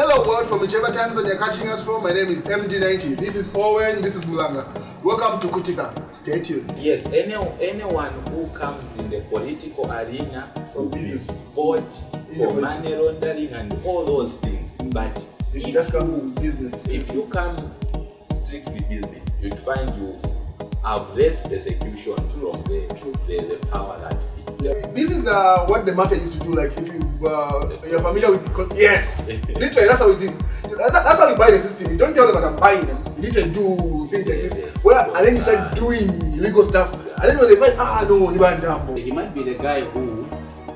Hello world, from whichever time zone you're catching us from. My name is MD90. This is Owen, this is Mulanga. Welcome to Kutika. Stay tuned. Yes, anyone who comes in the political arena for business, vote for money laundering and all those things. But if you just come business, if you come strictly business, you'd find you have less persecution from the power that this is what the mafia used to do. Like if you're familiar with yes, literally that's how it is. That's how you buy the system. You don't tell them that I'm buying them. You need to do things like this. Yes, and then you start doing illegal stuff. And then when they find no, Ndambo. He might be the guy who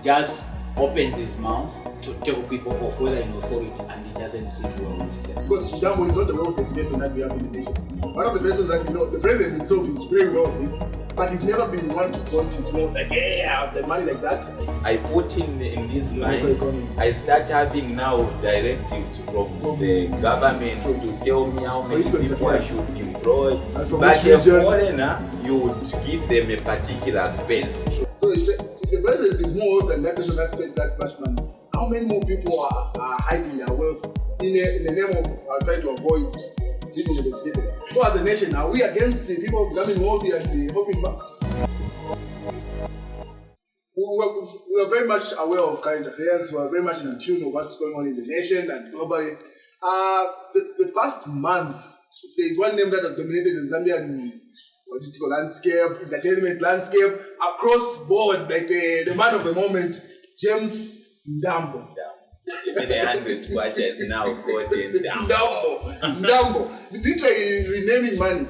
just opens his mouth to tell people of whether in authority and he doesn't sit well with them. Because Ndambo is not the wealthiest person that we have in the nation. One of the persons that the president himself is very wealthy, but he's never been one to flaunt his wealth like, yeah, I have the money like that. I put in these minds, I start having now directives from the governments to tell me how many people I should employ. But a foreigner, you would give them a particular space. So if the president is more wealthy than that person that spent that much money, how many more people are hiding their wealth in the name of trying to avoid being investigated? So as a nation, are we against people becoming wealthy and hoping back? We are very much aware of current affairs. We are very much in tune of what's going on in the nation and globally. The past month, if there is one name that has dominated the Zambian political landscape, entertainment landscape, across board, like the man of the moment, James Ndambo. Even 100 watches now called Ndambo. Literally renaming money.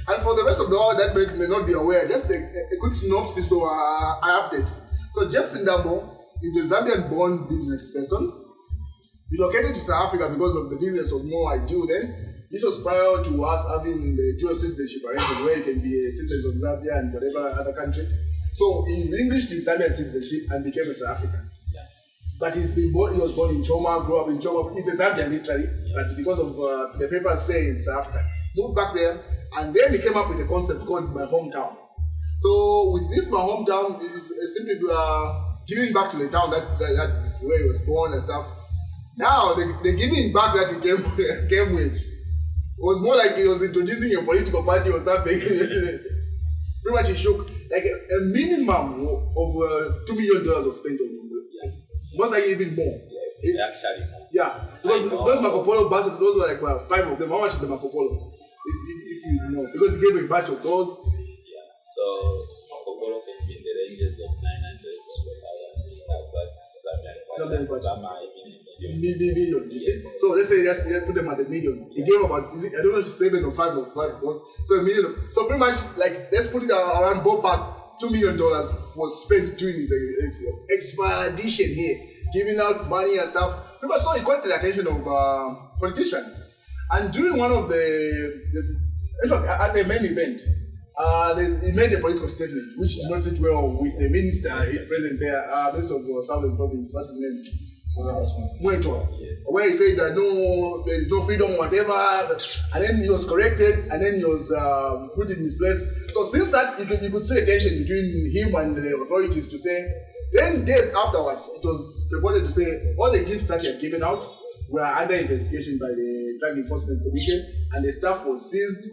And for the rest of the world that may not be aware, just a quick synopsis or an update. So James Ndambo is a Zambian-born business person, relocated to South Africa because of the business was more ideal then. This was prior to us having the dual citizenship arrangement where you can be a citizen of Zambia and whatever other country. So he relinquished his Zambian citizenship and became a South African. But he was born in Choma, grew up in Choma. He's a Zambian literally, but because of the papers say he's South African. Moved back there, and then he came up with a concept called My Hometown. So with this My Hometown, it is simply giving back to the town that where he was born and stuff. Now the giving back that he came with was more like he was introducing a political party or something. Pretty much he shook. Like a minimum of $2 million was spent on him. Most likely even more. Actually more. Yeah, because those Marco Polo buses, those were like 5 of them. How much is the Marco Polo? If you know, because he gave a batch of those. Yeah, so Marco Polo can be in the ranges of 900 to some are even million. You see? So let's say just put them at a million. He gave about, I don't know if it's 7 or 5 of those. So a million. So pretty much, like, let's put it around ballpark. $2 million was spent doing his expedition here, giving out money and stuff. Pretty much so he caught the attention of politicians. And during one of in fact, at the main event, he made a political statement which did not sit well with the minister present there, Minister of Southern Province, what's his name? Mweto, yes. Where he said that no, there is no freedom or whatever, and then he was corrected, and then he was put in his place. So since that, you could see a tension between him and the authorities to say. Then days afterwards, it was reported to say all the gifts that he had given out were under investigation by the Drug Enforcement Commission, and the stuff was seized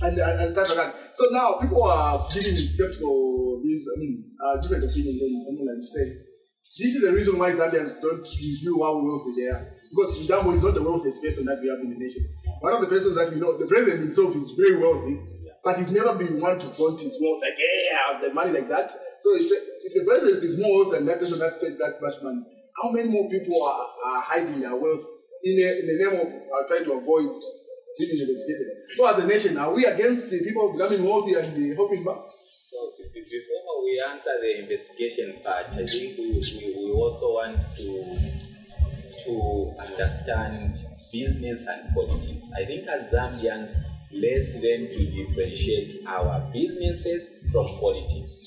and stuff like that. So now people are giving skeptical, different opinions on like to say. This is the reason why Zambians don't review how wealthy they are. Because Ndambo is not the wealthiest person that we have in the nation. One of the persons that we know, the president himself is very wealthy, but he's never been one to flaunt his wealth like, yeah, I have the money like that. So if the president is more wealthy than that person that spent that much money, how many more people are hiding their wealth in the name of trying to avoid being investigated? So as a nation, are we against people becoming wealthy and hoping back? So before we answer the investigation part, I think we also want to understand business and politics. I think as Zambians, let's learn to differentiate our businesses from politics.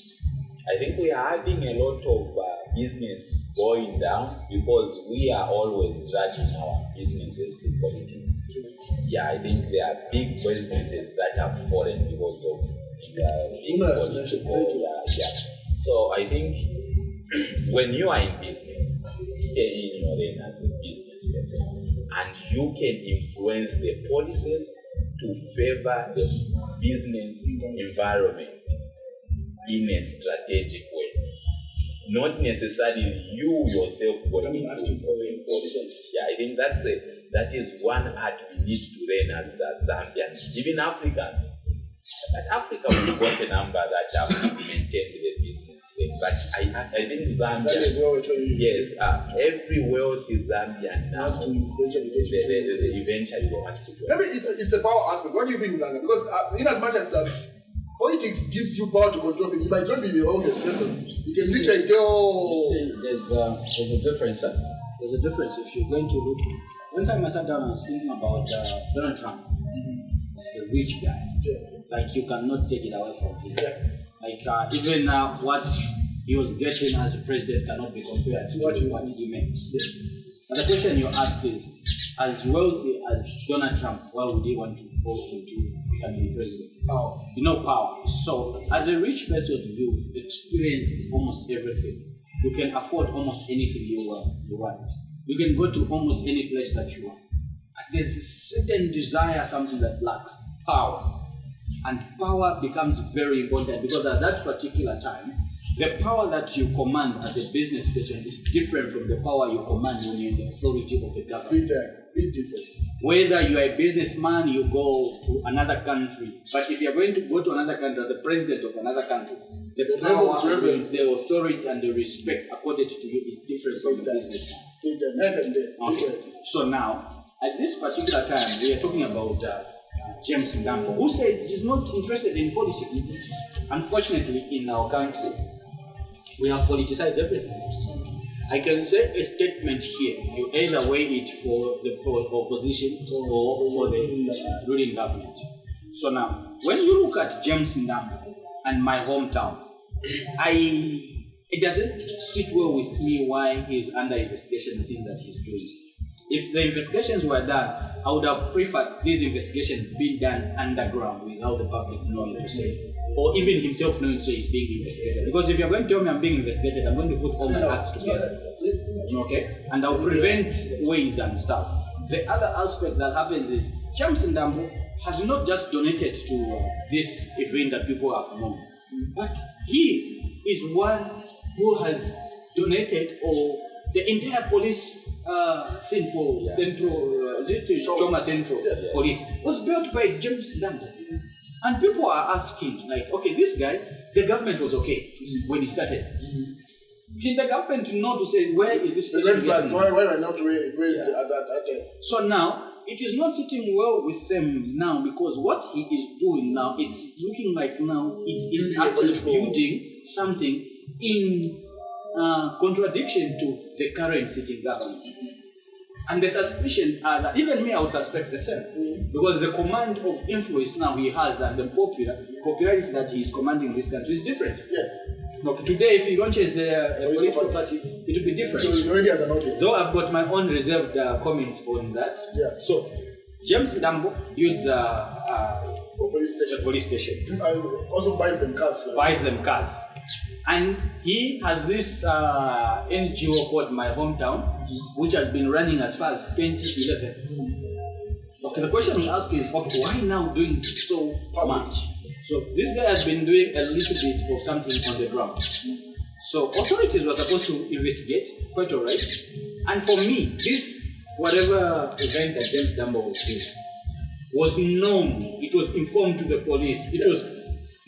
I think we are having a lot of business going down because we are always dragging our businesses to politics. Yeah, I think there are big businesses that have fallen because of big political. So I think when you are in business, stay in your lane as a business person, and you can influence the policies to favor the business environment in a strategic way. Not necessarily you yourself going into politics. Yeah, I think that is one art we need to learn as Zambians, even Africans. But Africa, we've got a number that have maintained the business thing. But I think Zambia, yes, every wealthy Zambian now, eventually they want to go. Maybe it's a power aspect. What do you think, Lana? Because in as much as politics gives you power to control things, you might not be the oldest person. You can literally tell. You see, there's a difference. There's a difference. If you're going to look, one time I sat down and I was thinking about Donald Trump. He's a rich guy. Yeah. Like you cannot take it away from him. Yeah. Like even what he was getting as a president cannot be compared to what he makes. Yes. But the question you ask is, as wealthy as Donald Trump, why would he want to go into becoming president? Power. You know, power. So, as a rich person, you've experienced almost everything. You can afford almost anything you want. You can go to almost any place that you want. But there's a certain desire, something that lacks power. And power becomes very important because at that particular time, the power that you command as a business person is different from the power you command when you're in the authority of the government. Big difference. Whether you are a businessman, you go to another country. But if you're going to go to another country as a president of another country, the power, the authority, and the respect accorded to you is different from the businessman. Okay. So now, at this particular time, we are talking about James Ndambo, who said he's not interested in politics. Unfortunately, in our country, we have politicized everything. I can say a statement here. You either weigh it for the opposition or for the ruling government. So now, when you look at James Ndambo and my hometown, it doesn't sit well with me why he's under investigation and things that he's doing. If the investigations were done, I would have preferred this investigation being done underground without the public knowing per se. Or even himself knowing so he's being investigated. Because if you're going to tell me I'm being investigated, I'm going to put all my acts together. Okay? And I'll prevent ways and stuff. The other aspect that happens is James Ndambo has not just donated to this event that people have known, but he is one who has donated the entire police thing for Central, Choma Central Police was built by James Ndambo. And people are asking, like, okay, this guy, the government was okay when he started. Did the government know to say, where is this station? Why were not raised at that time? So now, it is not sitting well with them now because what he is doing now, it's looking like now it's actually building something in contradiction to the current sitting government. And the suspicions are that, even me, I would suspect the same. Because the command of influence now he has and the popularity that he is commanding this country is different. Yes. Look, today, if he launches a political party, it will be different. So already has an audience. Though I've got my own reserved comments on that. Yeah. So, James Ndambo builds a police station. And also buys them cars. And he has this NGO called My Hometown, which has been running as far as 2011. Okay, the question we ask is, okay, why now doing so much? So this guy has been doing a little bit of something on the ground. So authorities were supposed to investigate, quite alright. And for me, this whatever event that James Ndambo was doing was known. It was informed to the police. It was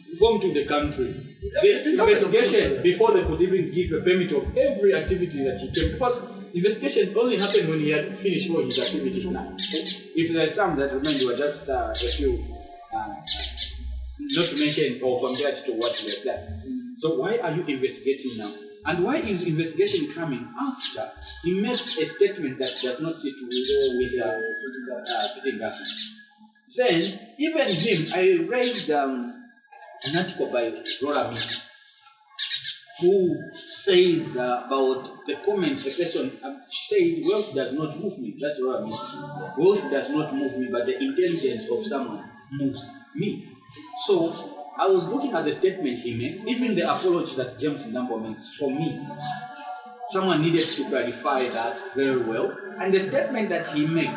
informed to the country. The investigation, before they could even give a permit of every activity that he took, because investigations only happened when he had finished all his activities now. If there are some that remain, they were just a few, not to mention or compared to what he has done. So why are you investigating now? And why is investigation coming after he makes a statement that does not sit well with sitting government? Then, even him, I read an article by Rora Miti, who said about the comments, the person said, wealth does not move me. That's Rora Miti. Wealth does not move me, but the intelligence of someone moves me. So, I was looking at the statement he makes, even the apology that James Ndambo makes. For me, someone needed to clarify that very well. And the statement that he made,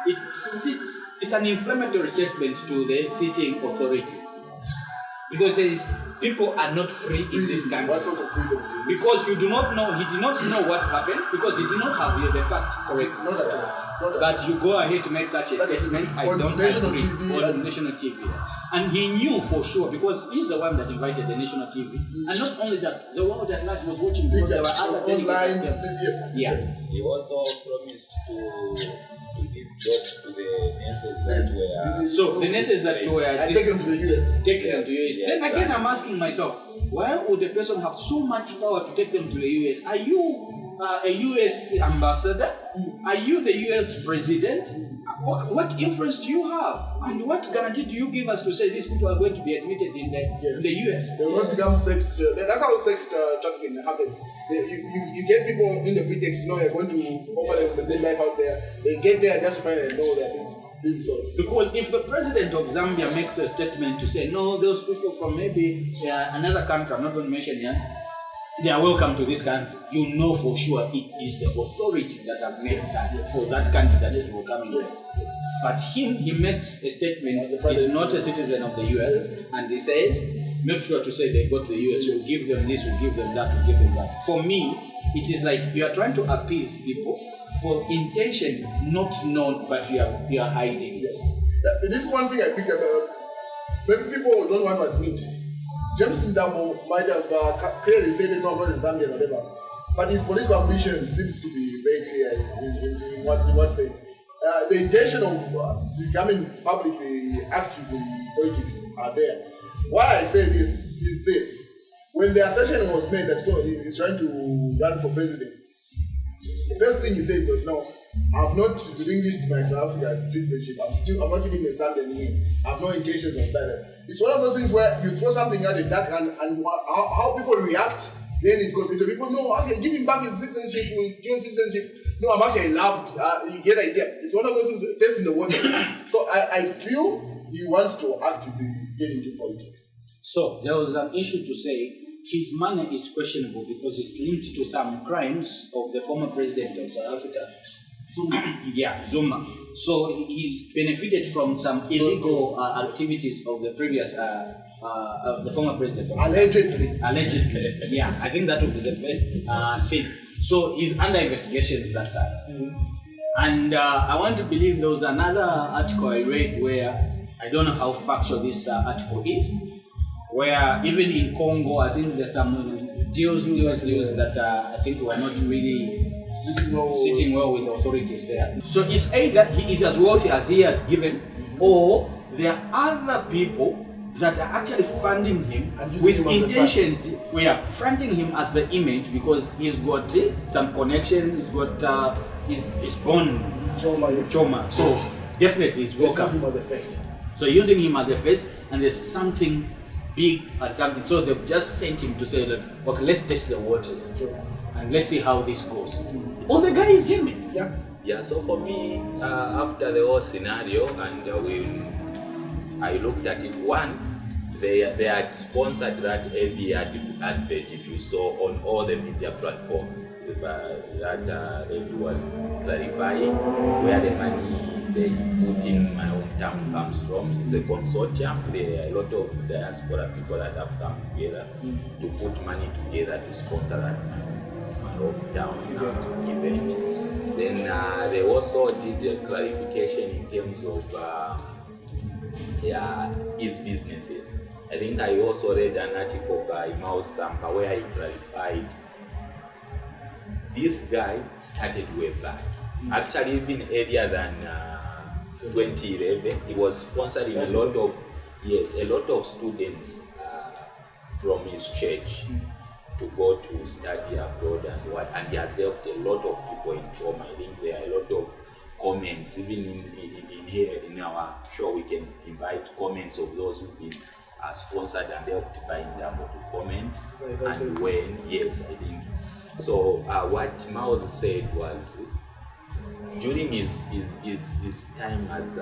it's an inflammatory statement to the sitting authority. Because it says people are not free in this country. What sort of freedom? Because you do not know, he did not know what happened, because he did not have the facts correct. Not at all. But you go ahead to make such a statement, I don't national agree. TV On national TV. And he knew for sure, because he's the one that invited the national TV. And not only that, the world at large was watching, because there were other online. Yes. Yeah. He also promised to give jobs to the nurses that were. So the nurses that were take them to the US. Taking them to the US. Then again, I'm asking myself, why would a person have so much power to take them to the US? Are you a US ambassador? Are you the US president? What influence do you have? And what guarantee do you give us to say these people are going to be admitted in the US? They will not become sex. That's how sex trafficking happens. You get people in the pretext, you're going to offer them the good life out there. They get there just to find and know they're being sold. Because if the president of Zambia makes a statement to say, no, those people from maybe another country, I'm not going to mention yet, they are welcome to this country, you know for sure it is the authority that have made that for that country that is welcoming them. But he makes a statement, he's not a citizen of the US, and he says, make sure to say they got the US, we'll give them this, we'll give them that, we'll give them that. For me, it is like you are trying to appease people for intention not known, but you are hiding. Yes. This is one thing I picked up. Maybe people don't want to admit. James Ndambo might have clearly said that no, I'm not a Zambian or whatever, but his political ambition seems to be very clear in what says. The intention of becoming publicly active in politics are there. Why I say this is this. When the assertion was made that so he's trying to run for presidency, the first thing he says is, no, I've not relinquished my South African citizenship. I'm not even a Zambian here. I have no intentions of that. It's one of those things where you throw something at the dark and how people react, then it goes into people, no, okay, give him back his citizenship, dual citizenship. No, I'm actually loved. You get the idea. It's one of those things, testing the water. So I feel he wants to actively get into politics. So there was an issue to say his money is questionable because it's linked to some crimes of the former president of South Africa. Zuma. So he's benefited from some illegal activities of the previous, the former president. Allegedly. Yeah, I think that would be the thing. So he's under investigations that side. And I want to believe there was another article I read where, I don't know how factual this article is, where even in Congo, I think there's some deals that I think were not really sitting well with authorities there. So it's either he is as wealthy as he has given, or there are other people that are actually funding him with intentions. We are fronting him as the image because he's got some connections, he's got he's born Choma. So definitely he's welcome. Using him as a face. So using him as a face, and there's something big and something. So they've just sent him to say, look, okay, let's test the waters. And let's see how this goes. Oh, the guy is genuine. Yeah, so for me, after the whole scenario, and I looked at it, one, they had sponsored that heavy advert, if you saw, on all the media platforms, that everyone's clarifying where the money they put in my hometown comes from. It's a consortium. There are a lot of diaspora people that have come together to put money together to sponsor that hometown event. Then they also did a clarification in terms of his businesses. I think I also read an article by Mao Sampa where he clarified this guy started way back. Actually, even earlier than 2011, he was sponsoring a lot of students from his church to go to study abroad and he has helped a lot of people in Choma. I think there are a lot of comments, even in here in our show, we can invite comments of those who've been sponsored and helped by Ndambo to comment and when, yes, I think. So what Miles said was, during his time as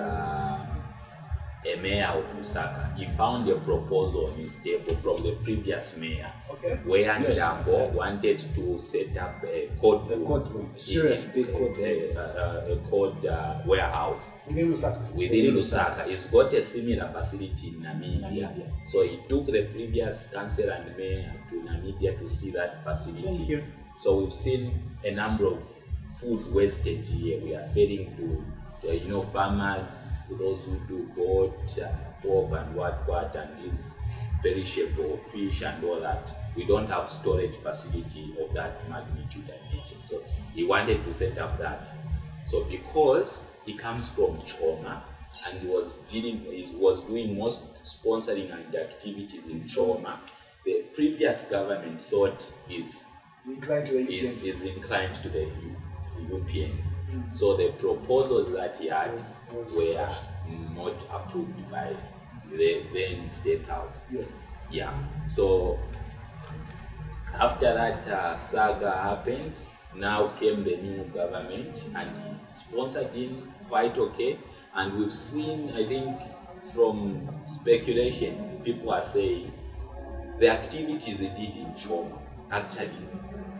a mayor of Lusaka, he found a proposal on his table from the previous mayor, where Ndambo wanted to set up a courtroom, serious big courtroom, a court warehouse Within Lusaka. Within Lusaka. He's got a similar facility in Namibia. So he took the previous council and mayor to Namibia to see that facility. Thank you. So we've seen a number of food wastage here. We are failing to farmers, those who do goat, pork and what, and these perishable fish and all that. We don't have storage facility of that magnitude and nature. So he wanted to set up that. So because he comes from Choma and he was doing most sponsoring and activities in Choma, the previous government thought is inclined to the European. So the proposals that he had were not approved by the then State House. Yes. Yeah. So after that saga happened, now came the new government and he sponsored him quite okay. And we've seen, I think, from speculation, people are saying the activities he did in Choma actually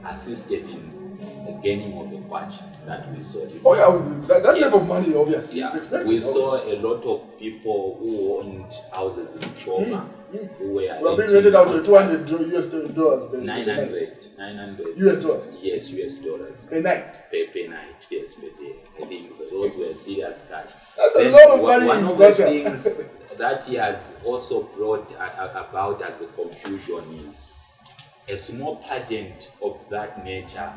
assisted in the gaining of the watch that we saw this. Oh yeah, that type of money obviously is expensive. We saw a lot of people who owned houses in Choma who were being rented out to $200 US dollars. 900 US dollars. Yes, US dollars. Per night. Per night, yes, per day. I think those were serious cash. That's a lot of money. One of the things that he has also brought about as a confusion is a small pageant of that nature.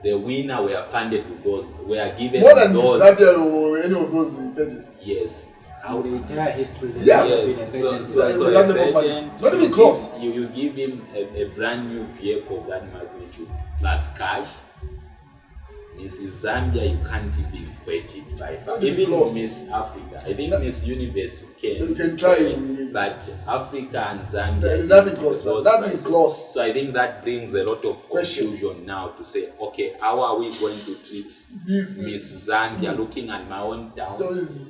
The winner were funded with those, were given more than those. Zambia or any of those pages. Yes. How the entire history. Yes. So a pageant, not even close. You give him a brand new vehicle of that magnitude plus cash. Mrs. Zambia, you can't even equate it by far. Even Miss Africa. I think Miss Universe you can try, but Africa and Zambia, nothing close. Nothing close. So I think that brings a lot of confusion now to say, okay, how are we going to treat Miss Zambia? Looking at my own town, is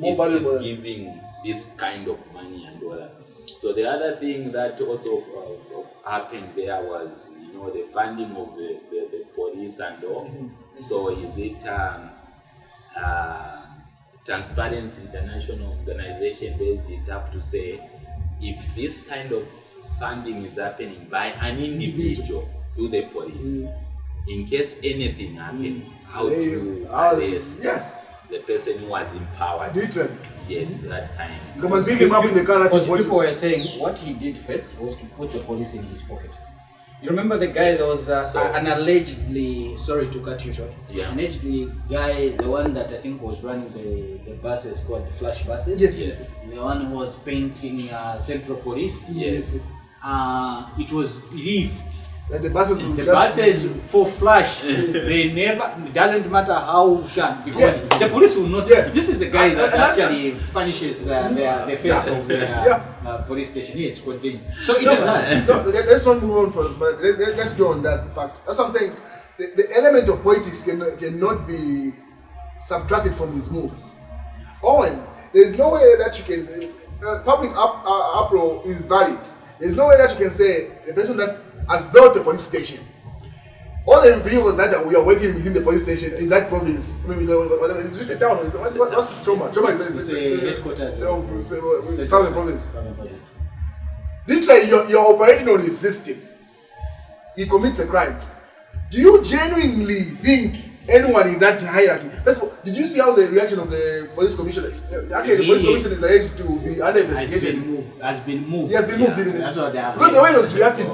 giving this kind of money and all that. So the other thing that also happened there was, the funding of the police and all. So is it Transparency International organization raised it up to say, if this kind of funding is happening by an individual to the police, in case anything happens, how do you arrest the person who was empowered? Yes, that kind. Because people were saying what he did first was to put the police in his pocket. You remember the guy that was an allegedly, sorry to cut you short, allegedly guy, the one that I think was running the buses called the flash buses? Yes. The one who was painting Central Police? Yes. It was believed that the buses for flash, they never, it doesn't matter how sharp, because the police will not. This is the guy that actually furnishes the face of the police station. Yes, continue. So it is hard. No, let's not move on first, but let's go on that fact. That's what I'm saying. The element of politics cannot be subtracted from his moves. Owen, there's no way that you can say public uproar is valid. There's no way that you can say the person that has built the police station. All the video was that we are working within the police station in that province. Maybe whatever. Is it a town? What's Choma? Choma is headquarters. Southern province. Literally, you're operating on his system. He commits a crime. Do you genuinely think anyone in that hierarchy? First of all, did you see how the reaction of the police commissioner? Actually, the police commissioner is alleged to be under investigation. Has been moved. He has been moved, didn't he? That's what they have. Because the way he was reacting,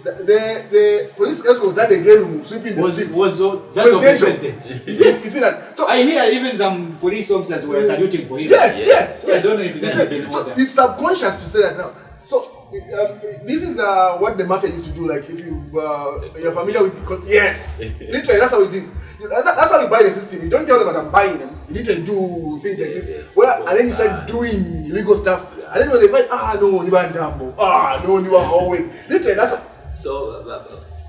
the police escort that they gave him sweeping the streets was that of the president. Yes, you see that. So I hear even some police officers were saluting for him. Yes. I don't know if that's so it's subconscious to say that now. So this is what the mafia used to do. Like if you're familiar with literally that's how it is. That's how you buy the system. You don't tell them that I'm buying them. You need to do things like this. And then you start doing illegal stuff. And then when they find, no, Ndambo. No, Owen. Literally, that's. So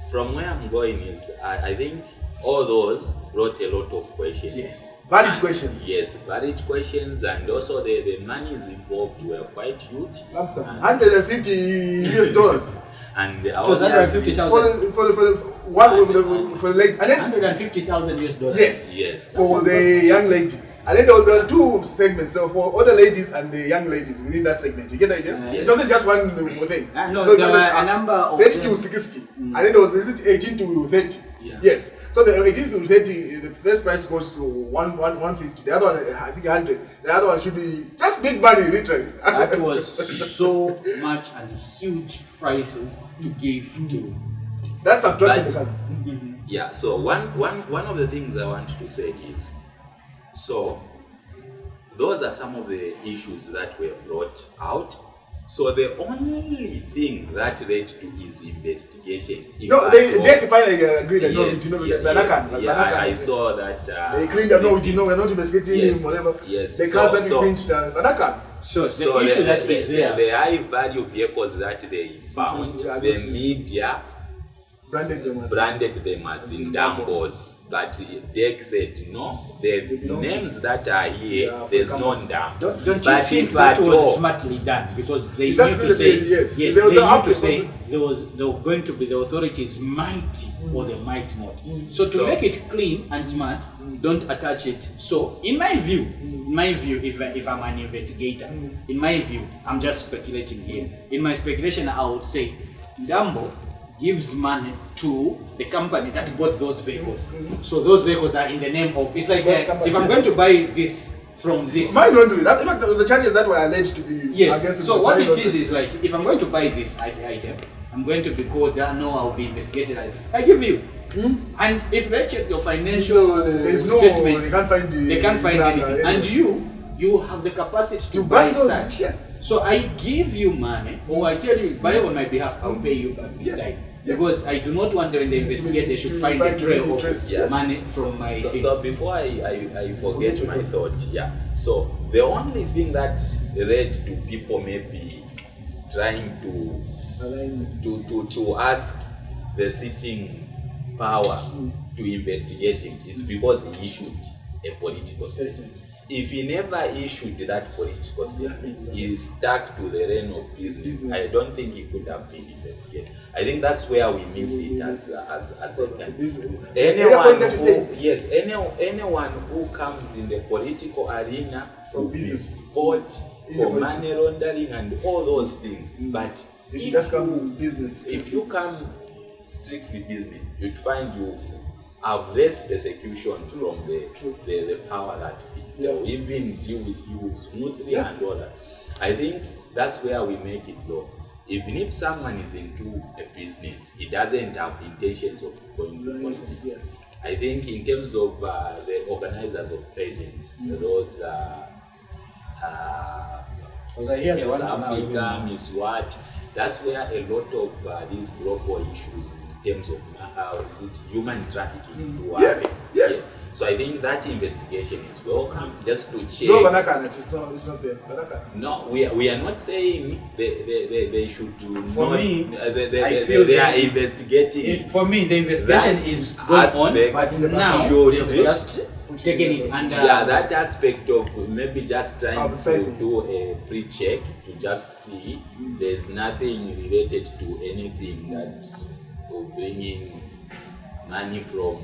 from where I'm going is, I think all those brought a lot of questions. Yes, valid questions. Yes, valid questions, and also the monies involved were quite huge. Lump sum, $150. And It was 150,000. for the lady, and then 150,000 US dollars. Yes. for the young lady. And then there were two segments, so for older ladies and the young ladies within that segment. You get the idea? Yes. It wasn't just one thing. No, so there were a number of 30 them. to 60. And then there was, is it 18 to 30? Yeah. Yes. So the 18 to 30, the first price goes to 150. The other one, I think 100. The other one should be just big money, literally. That was so much and huge prices to give to. That's subtracting the But- cars. Yeah, so one of the things I want to say is, so those are some of the issues that were brought out. So the only thing that led to his investigation. No, they finally agreed that no, Yes, you know, I saw that. they cleaned up, no, we're not investigating Yes, him, whatever. yes. The cars So- that we so- pinched, Banaka. So the issue that is there. the high value vehicles that they found, Yeah, the not- media Branded them as branded them as Ndambos, but Dek said no, the belong to- names that are here, Yeah, there's for no company. Ndam. Don't you But think if that at was all- smartly done? Because they It's knew just to really say, clear, yes. yes, There was they an knew to outlet say from- there were going to be the authorities might or they might not. So to So- make it clean and smart, don't attach it. So in my view, if I'm an investigator, in my view, I'm just speculating here. In my speculation, I would say Ndambo gives money to the company that bought those vehicles. So those vehicles are in the name of, it's like That company, if I'm yes. going to buy this from this. Mine don't do it. In fact, the charges that were alleged to be Yes. against him So was what mine it don't is do is like, if I'm going to buy this item, I'm going to be called. No, I'll be investigated. I give you. And if they check your financial There's no, statements, they can't find they can't find anything. And anyway. you have the capacity to To buy buy those, such. yes. So I give you money, or I tell you, buy on my behalf. I'll pay you back. Yes. Like, Yes. because I do not want when they investigate, they should To find a find trail the of interest, yes. money from my thing. So before I forget my thought, yeah. So the only thing that led to people maybe trying to ask the sitting power to investigate him is because he issued a political statement. If he never issued that political statement, he stuck to the lane of business. I don't think he could have been investigated. I think that's where we miss it as a country. Anyone who comes in the political arena For will be business. fought In the for politics. money laundering and all those things. But It does come business. if you come strictly business, you'd find you have less persecution from the power that they will even deal with you smoothly and all that. I think that's where we make it low. Even if someone is into a business, he doesn't have intentions of going to politics. Yes. I think in terms of the organizers of pageants, those Because I hear they Miss want to now Africa, even- Miss what, that's where a lot of these global issues in terms of is it human trafficking do Yes, happen. yes. So I think that investigation is welcome, just to check. No, Banaka, it's not there. Banaka. No, we are not saying they should do For not, me, they feel they are that investigating. For me, the investigation That is going on, aspect but now should they've just taken it under. Yeah, that aspect of maybe just trying to Publicizing do a pre-check to just see there's nothing related to anything that will bring in money from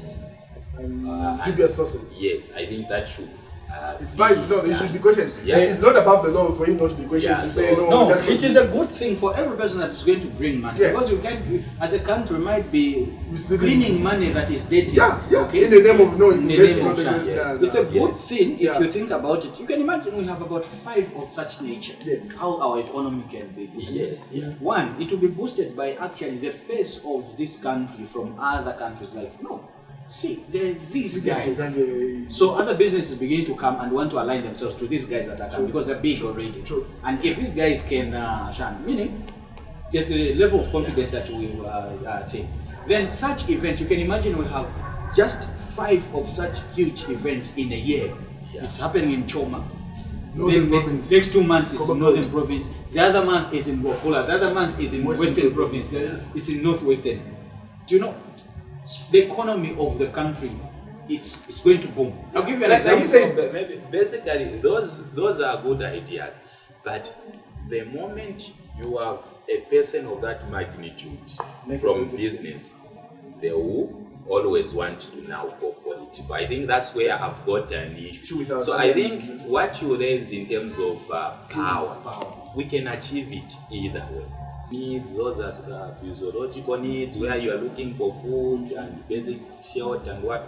Dubious sources. Yes, I think that should. It's be fine. No, they done. should be questioned. Yeah. It's not above the law for him not to be questioned. Yeah, to say so- no. No, that's it not- is a good thing for every person that is going to bring money. Yes. Because you can't, as a country, might be Receiving- cleaning money that is dirty. Yeah, yeah. Okay? In the name of no, it's In the investing. name of not shine. the- Yes. It's a good Yes. thing if Yeah. you think about it. You can imagine we have about 5 of such nature. Yes. How our economy can be boosted. Yes, yeah. One, it will be boosted by actually the face of this country from other countries. Like, no, see, these Yes, guys. and, So other businesses begin to come and want to align themselves to these guys that are coming because they're big already. True. And if these guys can shine, meaning there's a level of confidence that we think. Then such events, you can imagine we have just 5 of such huge events in a year. Yeah. It's happening in Choma. Northern The province. next 2 months is in Common Northern Cold. Province. The other month is in Wakola. The other month is in Western Western Province. Province. It's in Northwestern. Do you know? the economy of the country, it's going to boom. I'll give you an So example. you say Maybe basically those are good ideas, but the moment you have a person of that magnitude from business, they will always want to now go political. I think that's where I've got an issue. So I think what you raised in terms of power, we can achieve it either way. Needs, those are sort of physiological needs where you are looking for food and basic shelter and what.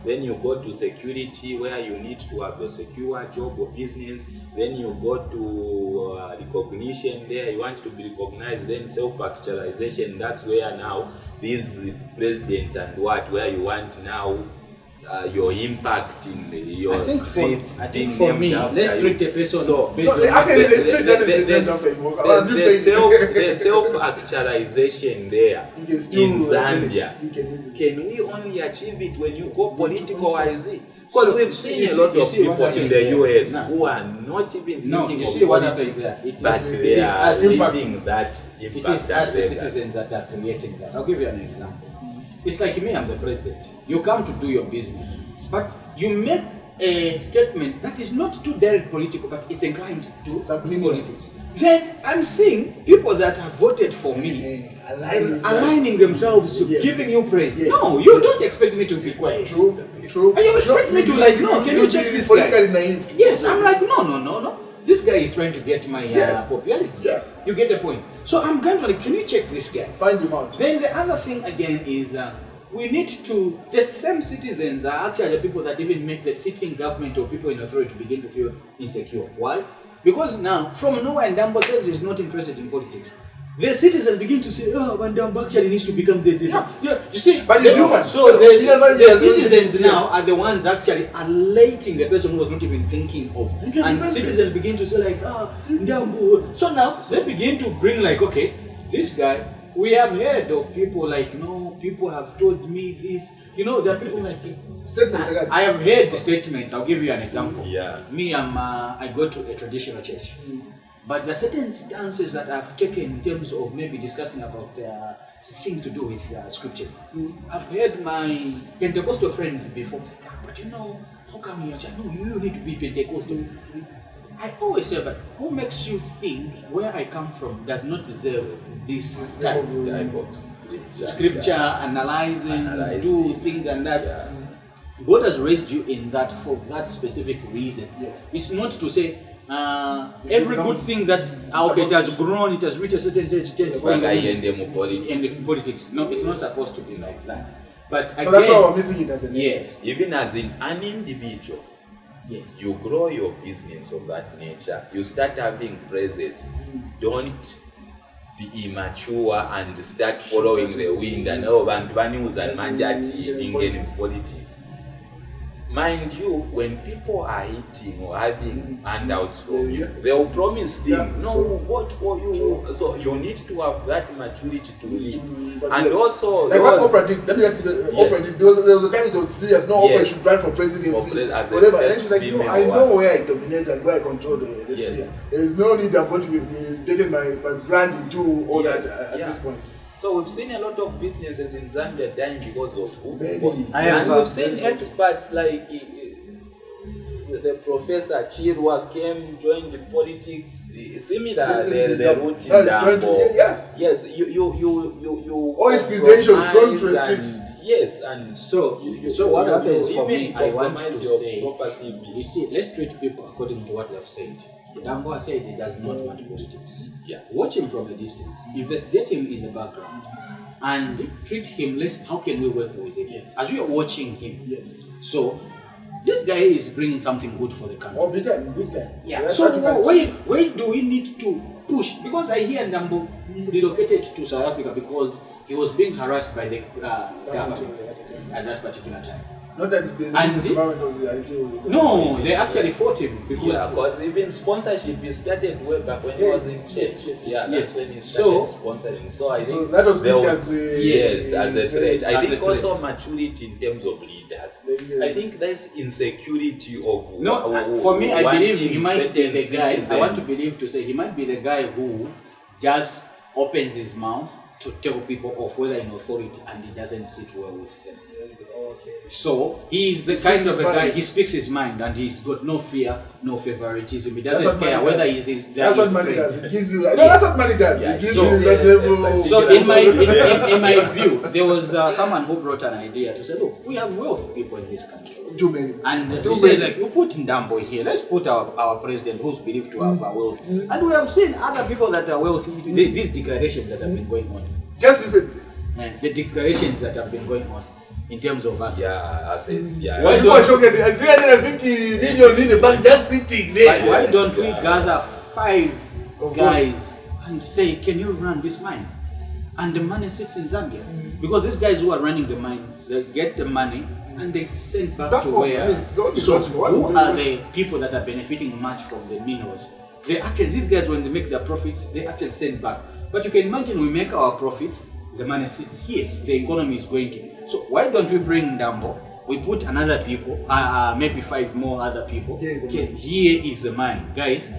Then you go to security where you need to have a secure job or business. Then you go to recognition there, you want to be recognized. Then self-actualization, that's where now this president and where you want now your impact in your streets. I think for me, let's treat the person. So, the self-actualization there in Zambia, can we only achieve it when you go political-wise? Because we've seen a lot of people in the US who are not even thinking of politics, but they are leading that impact. It is us, the citizens, that are creating that. I'll give you an example. It's like me, I'm the president. You come to do your business, but you make a statement that is not too direct political, but it's inclined to politics. Then I'm seeing people that have voted for me aligning themselves, giving you praise. Yes. No, you don't expect me to be quiet. True. And you expect me to can you check this politically guy? Naive. Yes, I'm like, no. This guy is trying to get my popularity. Yes. You get the point. So I'm going to can you check this guy? Find him out. Then the other thing again is we need to, the same citizens are actually the people that even make the sitting government or people in authority begin to feel insecure. Why? Because now, from nowhere, Ndambo says he's not interested in politics. The citizens begin to say, Ndambo actually needs to become the you see, but it's human. So the citizens now are the ones actually elating the person who was not even thinking of. And citizens begin to say like, Ndambo. So now they begin to bring like, okay, this guy, we have heard of people like, people have told me this. There are people like statements. I have heard the statements. I'll give you an example. Yeah. Me, I go to a traditional church. But there are certain stances that I've taken in terms of maybe discussing about things to do with scriptures. I've heard my Pentecostal friends before, but how come you're church? No, you need to be Pentecostal. I always say, but who makes you think where I come from does not deserve this type of scripture analyzing, do things and that? Yeah. God has raised you in that for that specific reason. Yes. It's not to say every good thing that it has grown, it has reached a certain stage, in politics. No, it's not supposed to be like that. But so that's why we're missing it as a nation. Yes. Even as in an individual. Yes. You grow your business of that nature. You start having praises. Don't be immature and start following the wind and news and manjati in politics. Mind you, when people are eating or having handouts from you, they will promise things. No, we'll vote for you. So you need to have that maturity to lead. And also, like what Oprah did. Let me ask you, Oprah did. There was a time it was serious. No, Oprah should run for presidency. Whatever. And she's like, I know where I dominate and where I control the sphere. There is no need I'm going to be dating my brand into all that at this point. So we've seen a lot of businesses in Zambia dying because of food. And we've seen experts like the Professor Chirwa came, joined the politics, similar the route in Ndambo. Yes, you all his credentials don't restrict. Yes, and so what happens for me, I want to say, you see, let's treat people according to what they have said. Ndambo said he does not want politics. Yeah. Watch him from a distance. Investigate him in the background. And treat him less. How can we work with him? Yes. As we are watching him. Yes. So, this guy is bringing something good for the country. Oh, big time. Yeah. So, why do we need to push? Because I hear Ndambo relocated to South Africa because he was being harassed by the government at that particular time. Not that the environment was the ideal. No, they actually fought him because even sponsorship he started way back when he was in church. That's when he started sponsoring. So I think that was as a threat. I think also maturity in terms of leaders. I think there's insecurity of for me, I believe he might be the guy. I want to believe to say he might be the guy who just opens his mouth to tell people of whether in authority and he doesn't sit well with them. Okay. So he's the kind of a guy. He speaks his mind, and he's got no fear, no favoritism. He doesn't care whether he's. That's what money does. It gives you. No, that's what money does. It gives you that level. So in my view, there was someone who brought an idea to say, look, we have wealthy people in this country. Too many. And he said, like, you put Ndambo here. Let's put our president, who's believed to have wealth. And we have seen other people that are wealthy. These declarations that have been going on. Just recently. The declarations that have been going on. In terms of assets. Yeah, assets. Yeah. Why people are shocking? 350 million in the bank just sitting there. Why don't we gather 5 guys and say, can you run this mine? And the money sits in Zambia. Because these guys who are running the mine, they get the money and they send back to where. So who are the people that are benefiting much from the minerals? They actually, these guys, when they make their profits, they actually send back. But you can imagine we make our profits, the money sits here. The economy is going to. So why don't we bring Ndambo? We put another people, maybe 5 more other people. Here is the mine, guys.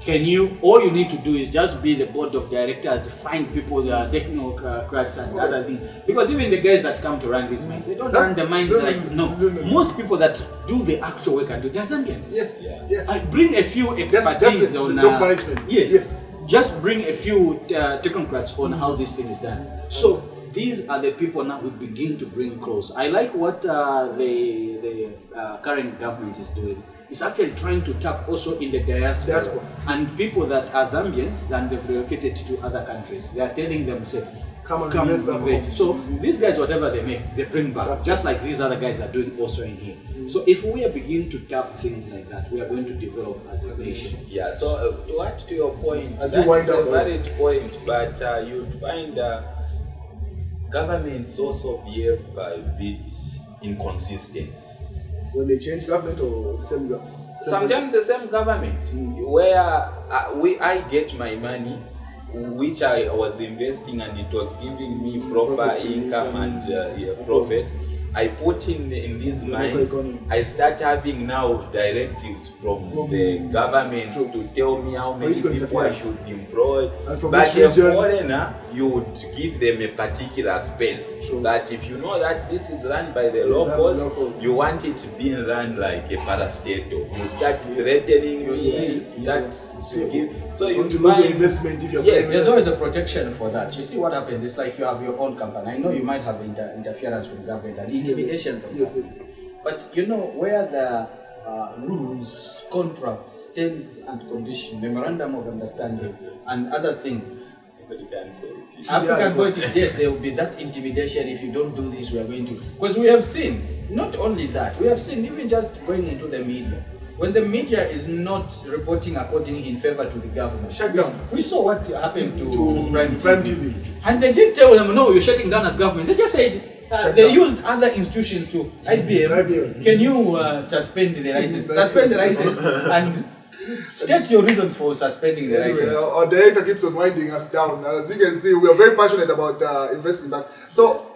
Can you? All you need to do is just be the board of directors, find people that are technocrats and other things. Because even the guys that come to run these mines, they don't run the mines no. Most people that do the actual work and do, they're Zambians. Yes. I bring a few expertise on management. Yes. Just bring a few technocrats on how this thing is done. So these are the people now we begin to bring close. I like what the current government is doing. It's actually trying to tap also in the diaspora. And people that are Zambians and they've relocated to other countries. They are telling them, say, come invest. So these guys, whatever they make, they bring back. Just like these other guys are doing also in here. So if we begin to tap things like that, we are going to develop as a nation. Yeah, so to your point, that is a valid point, but you'd find governments also behave a bit inconsistent. When they change government or the same government? Sometimes the same government, where I get my money, which I was investing and it was giving me proper income and profits. I put in these mines. I start having now directives from the governments to tell me how many people I should employ. But a foreigner, you would give them a particular space. That if you know that this is run by the locals, you want it being run like a parastatal. You start threatening, you start to give. So you find investment if you're there's always a protection for that. You see what happens? It's like you have your own company. I know you might have interference from government and intimidation from government. But you know where the rules, contracts, terms and conditions, memorandum of understanding and other things. African politics, yes, there will be that intimidation. If you don't do this, we are going to. Because we have seen, not only that, we have seen even just going into the media. When the media is not reporting according in favor to the government, shut down. We saw what happened to Prime TV. And they didn't tell them, no, you're shutting down as government. They just said, they used other institutions to IBM. Can you suspend the license? Suspend the license and state your reasons for suspending the license. Our director keeps on winding us down. As you can see, we are very passionate about investing back. So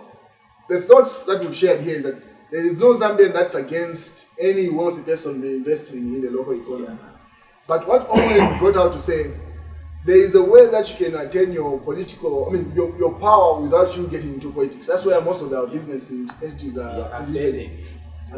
the thoughts that we've shared here is that there is no Zambian that's against any wealthy person investing in the local economy. But what Owen brought out to say, there is a way that you can attain your political, your power without you getting into politics. That's where most of our business entities are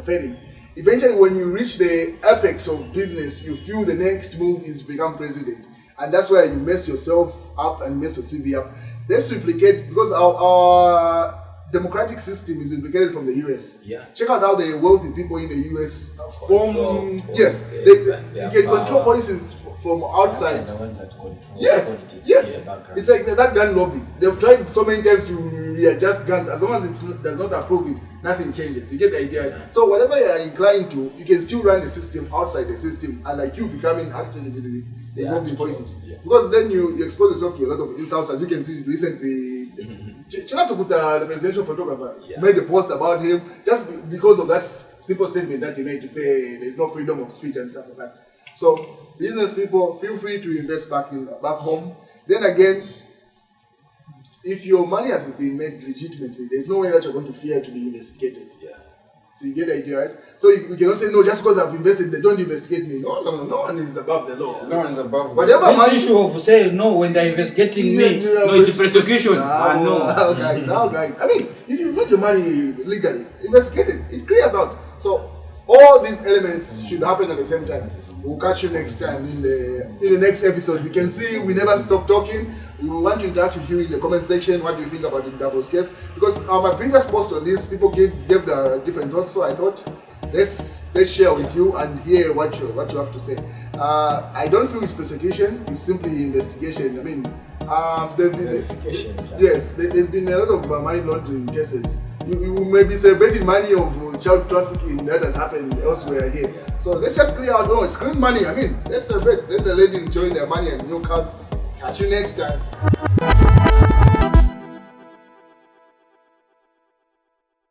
failing. Eventually, when you reach the apex of business, you feel the next move is become president. And that's where you mess yourself up and mess your CV up. Let's replicate, because our democratic system is implicated from the US. Check out how the wealthy people in the US form. Yes, you can control policies from outside. The ones that control politics. Yes. It's like that gun lobby. They've tried so many times to readjust guns. As long as it does not approve it, nothing changes. You get the idea. So whatever you are inclined to, you can still run the system outside the system, and like you becoming actually involved in politics. Because then you expose yourself to a lot of insults, as you can see recently. Chinato, the presidential photographer, made a post about him just because of that simple statement that he made to say there's no freedom of speech and stuff like that. So business people, feel free to invest back home. Then again, if your money has been made legitimately, there's no way that you're going to fear to be investigated. So you get the idea, right? So we cannot say no just because I've invested, they don't investigate me. No one is above the law. No one is above. Whatever This money- issue of saying no when they're investigating me. No, it's a persecution. No, guys. I mean, if you make your money legally, investigate it. It clears out. So all these elements should happen at the same time. We'll catch you next time in the next episode. You can see we never stop talking. We want to interact with you in the comment section. What do you think about the Ndambo's case? Because my previous post on this, people gave the different thoughts. So I thought let's share with you and hear what you have to say. I don't feel it's persecution. It's simply investigation. I mean, Verification. there's been a lot of money laundering cases. We may be celebrating money of child trafficking that has happened elsewhere here. So let's just clear out. No, it's clean money. I mean, let's celebrate. Then the ladies enjoying their money and new cars. Catch you next time.